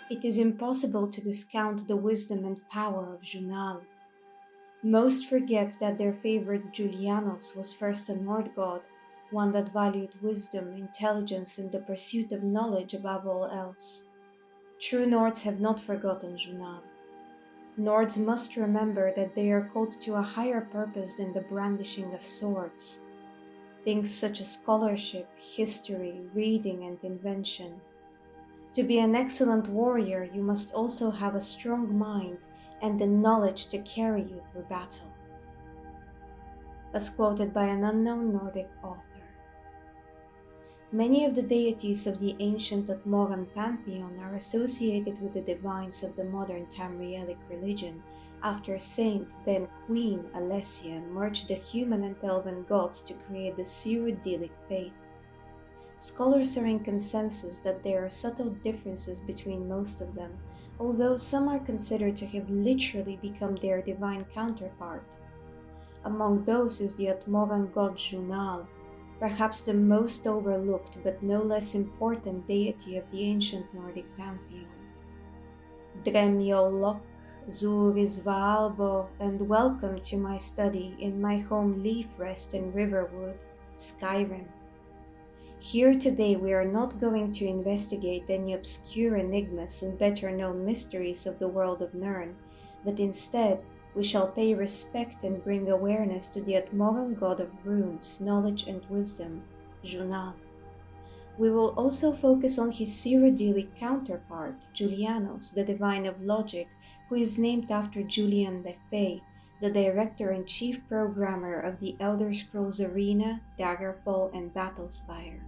It is impossible to discount the wisdom and power of Jhunal. Most forget that their favorite Julianos was first a Nord god, one that valued wisdom, intelligence, and the pursuit of knowledge above all else. True Nords have not forgotten Jhunal. Nords must remember that they are called to a higher purpose than the brandishing of swords. Things such as scholarship, history, reading, and invention. To be an excellent warrior, you must also have a strong mind and the knowledge to carry you through battle. As quoted by an unknown Nordic author. Many of the deities of the ancient Atmoran pantheon are associated with the divines of the modern Tamrielic religion after Saint, then Queen Alessia merged the human and elven gods to create the Cyrodiilic faith. Scholars are in consensus that there are subtle differences between most of them, although some are considered to have literally become their divine counterpart. Among those is the Atmoran God Jhunal, perhaps the most overlooked but no less important deity of the ancient Nordic pantheon. Drem Yol Lok, Zurisvaalbo, and welcome to my study in my home leaf rest in Riverwood, Skyrim. Here today we are not going to investigate any obscure enigmas and better known mysteries of the world of Nirn, but instead we shall pay respect and bring awareness to the Atmoran god of runes, knowledge and wisdom, Jhunal. We will also focus on his Cyrodiilic counterpart, Julianos, the divine of logic, who is named after Julian LeFay, the director-in-chief programmer of the Elder Scrolls Arena, Daggerfall, and Battlespire,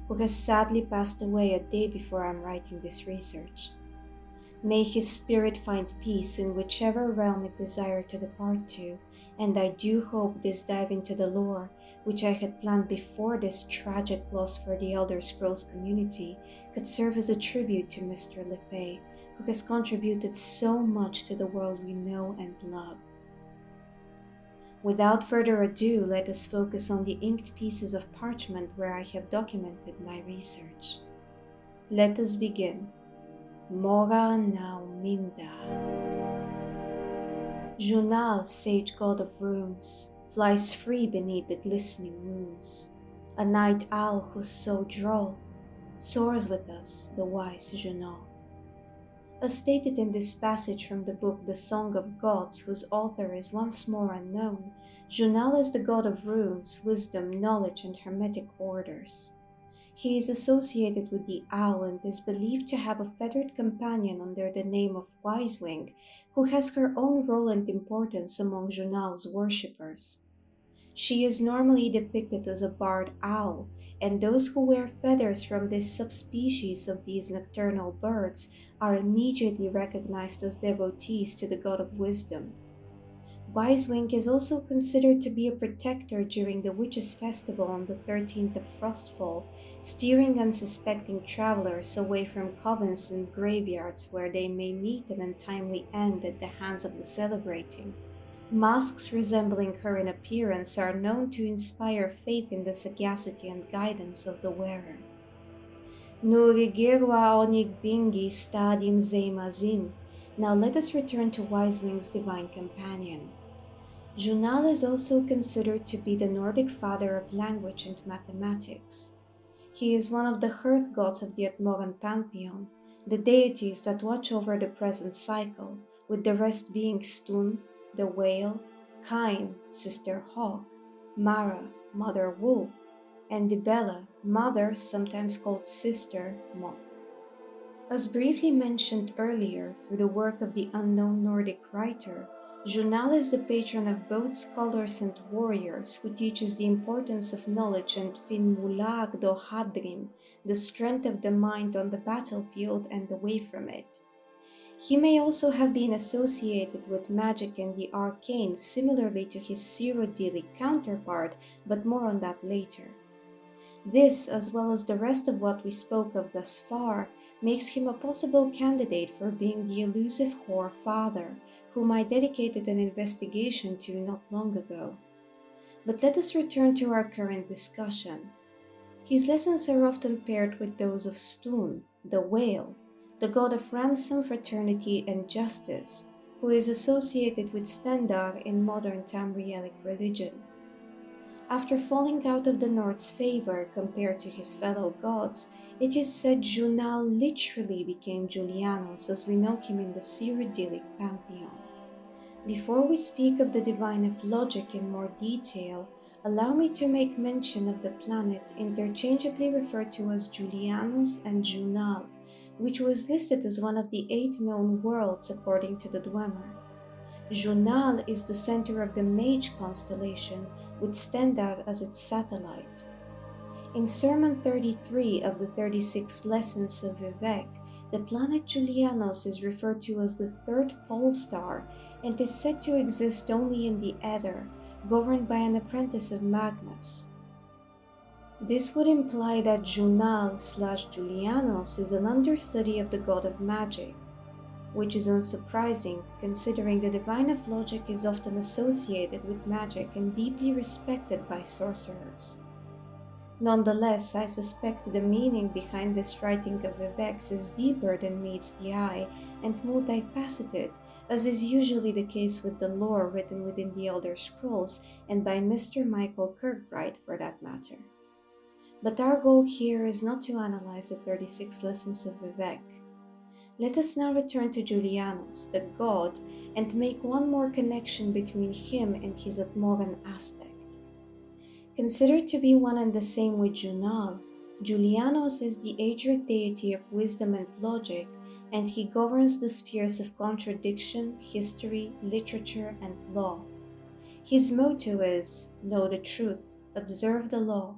who has sadly passed away a day before I'm writing this research. May his spirit find peace in whichever realm it desired to depart to, and I do hope this dive into the lore, which I had planned before this tragic loss for the Elder Scrolls community, could serve as a tribute to Mr. LeFay, who has contributed so much to the world we know and love. Without further ado, let us focus on the inked pieces of parchment where I have documented my research. Let us begin. Mora now Minda. Jhunal, sage god of runes, flies free beneath the glistening moons. A night owl who's so droll, soars with us, the wise Jhunal. As stated in this passage from the book The Song of Gods, whose author is once more unknown, Jhunal is the god of runes, wisdom, knowledge, and hermetic orders. He is associated with the owl and is believed to have a feathered companion under the name of Wisewing, who has her own role and importance among Jhunal's worshippers. She is normally depicted as a barred owl, and those who wear feathers from this subspecies of these nocturnal birds are immediately recognized as devotees to the god of wisdom. Wisewing is also considered to be a protector during the Witches' Festival on the 13th of Frostfall, steering unsuspecting travelers away from covens and graveyards where they may meet an untimely end at the hands of the celebrating. Masks resembling her in appearance are known to inspire faith in the sagacity and guidance of the wearer. Nurigirwa onig vingi stadim zeimazin. Now let us return to Wisewing's divine companion. Jhunal is also considered to be the Nordic father of language and mathematics. He is one of the hearth gods of the Atmoran pantheon, the deities that watch over the present cycle, with the rest being Stun, the whale, Kain, sister hawk, Mara, mother wolf, and Dibella, mother, sometimes called sister, moth. As briefly mentioned earlier through the work of the unknown Nordic writer, Jhunal is the patron of both scholars and warriors who teaches the importance of knowledge and finmulag do hadrim, the strength of the mind on the battlefield and away from it. He may also have been associated with magic and the arcane similarly to his Cyrodiilic counterpart, but more on that later. This, as well as the rest of what we spoke of thus far, makes him a possible candidate for being the elusive Whore Father, whom I dedicated an investigation to not long ago. But let us return to our current discussion. His lessons are often paired with those of Stun, the whale, the god of ransom, fraternity, and justice, who is associated with Stendar in modern Tamrielic religion. After falling out of the Nords' favor compared to his fellow gods, it is said Jhunal literally became Julianos as we know him in the Cyrodiilic pantheon. Before we speak of the divine of logic in more detail, allow me to make mention of the planet interchangeably referred to as Julianos and Jhunal, which was listed as one of the 8 known worlds according to the Dwemer. Jhunal is the center of the Mage constellation, with Stendar as its satellite. In Sermon 33 of the 36 Lessons of Vivek, the planet Julianos is referred to as the third pole star and is said to exist only in the Ether, governed by an apprentice of Magnus. This would imply that Jhunal/Julianos is an understudy of the god of magic, which is unsurprising considering the divine of logic is often associated with magic and deeply respected by sorcerers. Nonetheless, I suspect the meaning behind this writing of Vivek's is deeper than meets the eye and multifaceted, as is usually the case with the lore written within the Elder Scrolls and by Mr. Michael Kirkbride for that matter. But our goal here is not to analyze the 36 Lessons of Vivek. Let us now return to Julianos, the god, and make one more connection between him and his Atmoran aspect. Considered to be one and the same with Jhunal, Julianos is the aged deity of wisdom and logic, and he governs the spheres of contradiction, history, literature, and law. His motto is, know the truth, observe the law.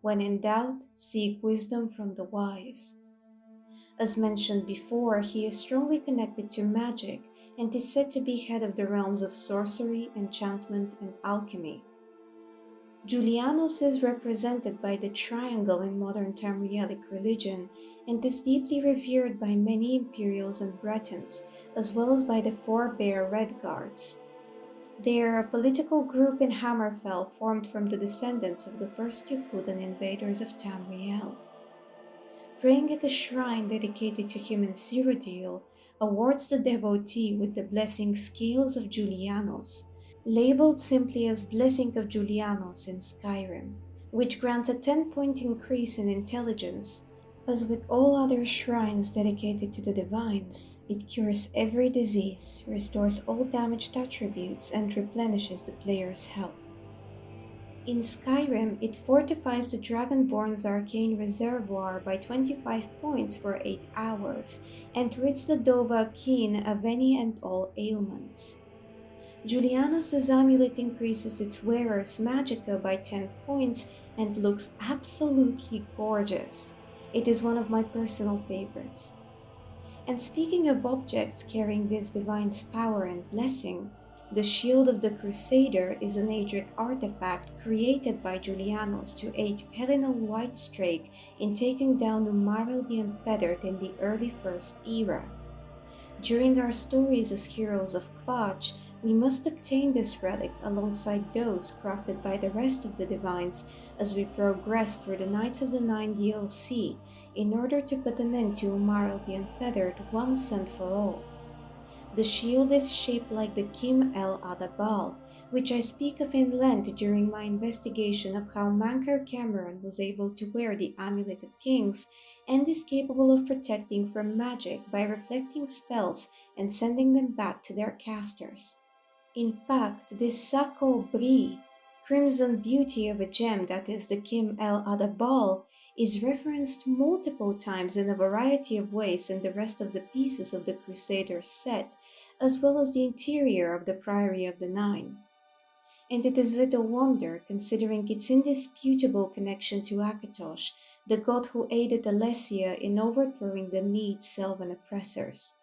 When in doubt, seek wisdom from the wise. As mentioned before, he is strongly connected to magic and is said to be head of the realms of sorcery, enchantment, and alchemy. Julianos is represented by the triangle in modern Tamrielic religion and is deeply revered by many Imperials and Bretons, as well as by the 4 Bear Red Guards. They are a political group in Hammerfell formed from the descendants of the first Yokudan invaders of Tamriel. Praying at a shrine dedicated to him in Cyrodiil awards the devotee with the blessing Scales of Julianos, labeled simply as Blessing of Julianos in Skyrim, which grants a 10-point increase in intelligence. As with all other shrines dedicated to the divines, it cures every disease, restores all damaged attributes, and replenishes the player's health. In Skyrim, it fortifies the Dragonborn's arcane reservoir by 25 points for 8 hours, and rids the Dova keen of any and all ailments. Julianos' amulet increases its wearer's magicka by 10 points and looks absolutely gorgeous. It is one of my personal favorites. And speaking of objects carrying this divine's power and blessing, the Shield of the Crusader is an Adric artifact created by Julianos to aid Pelinal Whitestrake in taking down Umaril the Unfeathered in the early First Era. During our stories as heroes of Kvatch, we must obtain this relic alongside those crafted by the rest of the divines as we progress through the Knights of the Nine DLC in order to put an end to Umaril the Unfeathered once and for all. The shield is shaped like the Kim El Adabal, which I speak of in length during my investigation of how Mankar Cameron was able to wear the Amulet of Kings and is capable of protecting from magic by reflecting spells and sending them back to their casters. In fact, this Sako Bri, crimson beauty of a gem that is the Kim El Adabal, is referenced multiple times in a variety of ways in the rest of the pieces of the Crusader set, as well as the interior of the Priory of the Nine. And it is little wonder, considering its indisputable connection to Akatosh, the god who aided Alessia in overthrowing the Need Selvan oppressors.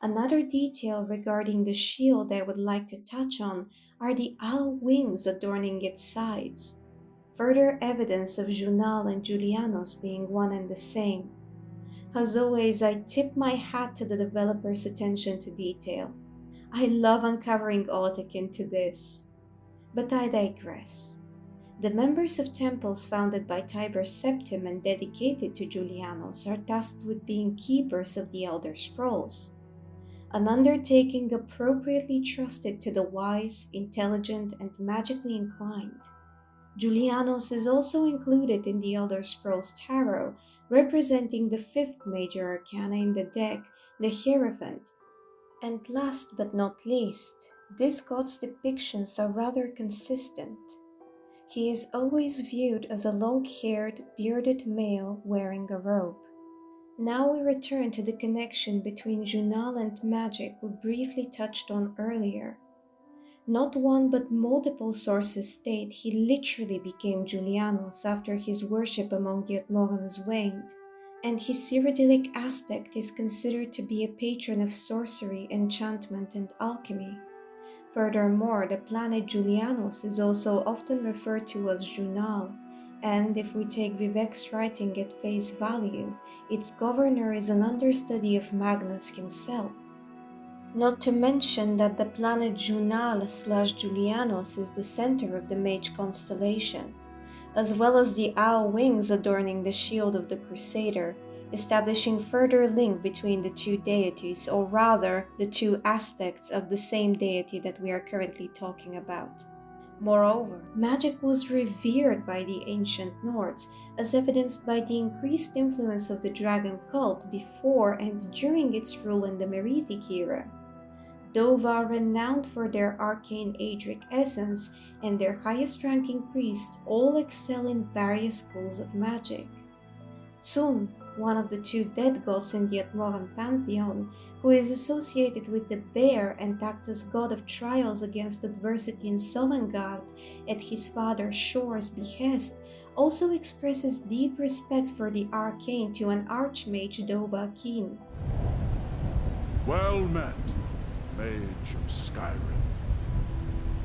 Another detail regarding the shield I would like to touch on are the owl wings adorning its sides, further evidence of Jhunal and Julianos being one and the same. As always, I tip my hat to the developer's attention to detail. I love uncovering odd akin to this. But I digress. The members of temples founded by Tiber Septim and dedicated to Julianos are tasked with being keepers of the Elder Scrolls, an undertaking appropriately trusted to the wise, intelligent, and magically inclined. Julianos is also included in the Elder Scrolls Tarot, representing the fifth major arcana in the deck, the Hierophant. And last but not least, this god's depictions are rather consistent. He is always viewed as a long-haired, bearded male wearing a robe. Now we return to the connection between Jhunal and magic we briefly touched on earlier. Not one but multiple sources state he literally became Julianos after his worship among the Atmorans waned, and his cyrodiilic aspect is considered to be a patron of sorcery, enchantment, and alchemy. Furthermore, the planet Julianos is also often referred to as Jhunal, and if we take Vivek's writing at face value, its governor is an understudy of Magnus himself. Not to mention that the planet Jhunal/Julianos is the center of the Mage constellation, as well as the owl wings adorning the shield of the Crusader, establishing further link between the two deities, or rather, the two aspects of the same deity that we are currently talking about. Moreover, magic was revered by the ancient Nords, as evidenced by the increased influence of the dragon cult before and during its rule in the Merethic era. Dova, renowned for their arcane Adric essence, and their highest-ranking priests all excel in various schools of magic. Tsun, one of the two dead gods in the Atmoran pantheon, who is associated with the bear and acts as god of trials against adversity in Sovngarde at his father Shor's behest, also expresses deep respect for the arcane to an archmage Dova Keen. Well met, Mage of Skyrim.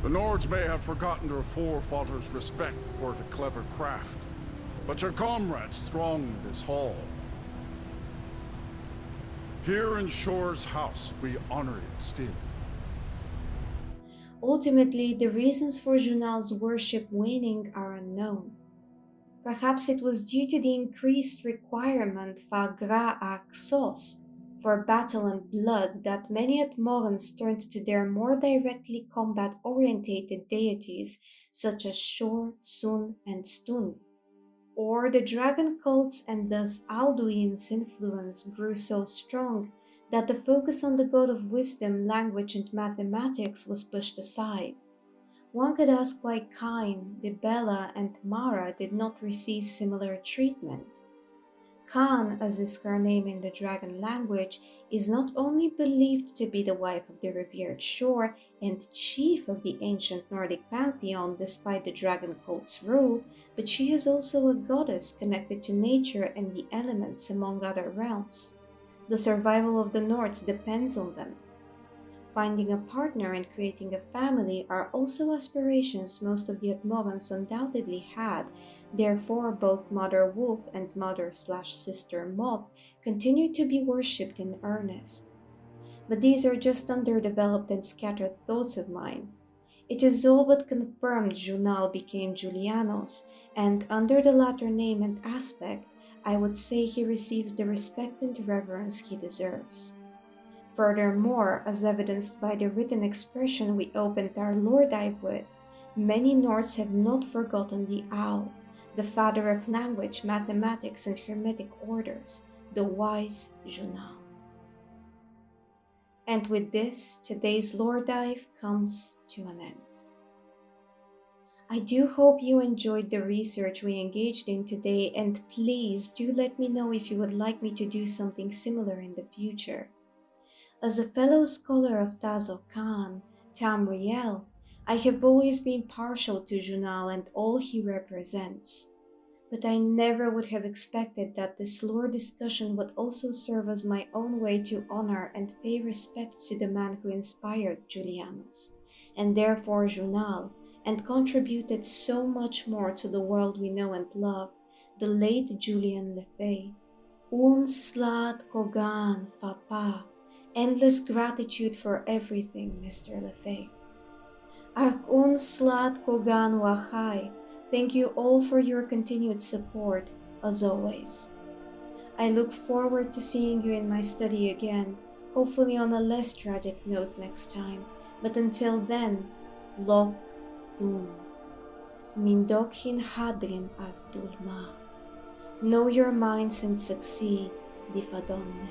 The Nords may have forgotten their forefathers' respect for the clever craft, but your comrades throng this hall. Here in Shor's house, we honor it still. Ultimately, the reasons for Jhunal's worship waning are unknown. Perhaps it was due to the increased requirement for battle and blood that many Atmorans turned to their more directly combat-orientated deities such as Shor, Tsun, and Stun. Or the dragon cults and thus Alduin's influence grew so strong that the focus on the god of wisdom, language, and mathematics was pushed aside. One could ask why Cain, Dibella, and Mara did not receive similar treatment. Khan, as is her name in the dragon language, is not only believed to be the wife of the revered Shor and chief of the ancient Nordic pantheon despite the dragon cult's rule, but she is also a goddess connected to nature and the elements among other realms. The survival of the Nords depends on them. Finding a partner and creating a family are also aspirations most of the Atmorans undoubtedly had. Therefore, both Mother Wolf and Mother/Sister Moth continue to be worshipped in earnest. But these are just underdeveloped and scattered thoughts of mine. It is all but confirmed Jhunal became Julianos, and under the latter name and aspect, I would say he receives the respect and reverence he deserves. Furthermore, as evidenced by the written expression we opened our lore dive with, many Nords have not forgotten the owl, the father of language, mathematics, and hermetic orders, the wise Jhunal. And with this, today's lore dive comes to an end. I do hope you enjoyed the research we engaged in today, and please do let me know if you would like me to do something similar in the future. As a fellow scholar of Tazo Khan, Tamriel, I have always been partial to Jhunal and all he represents. But I never would have expected that this lore discussion would also serve as my own way to honor and pay respects to the man who inspired Julianos, and therefore Jhunal, and contributed so much more to the world we know and love, the late Julian LeFay. Un slat kogan fapa. Endless gratitude for everything, Mr. LeFay. Ak un slat kogan wachai, Thank you all for your continued support, as always. I look forward to seeing you in my study again, hopefully on a less tragic note next time. But until then, Lok Thum. Mindokhin Hadrim Abdulma. Know your minds and succeed, Difadonne.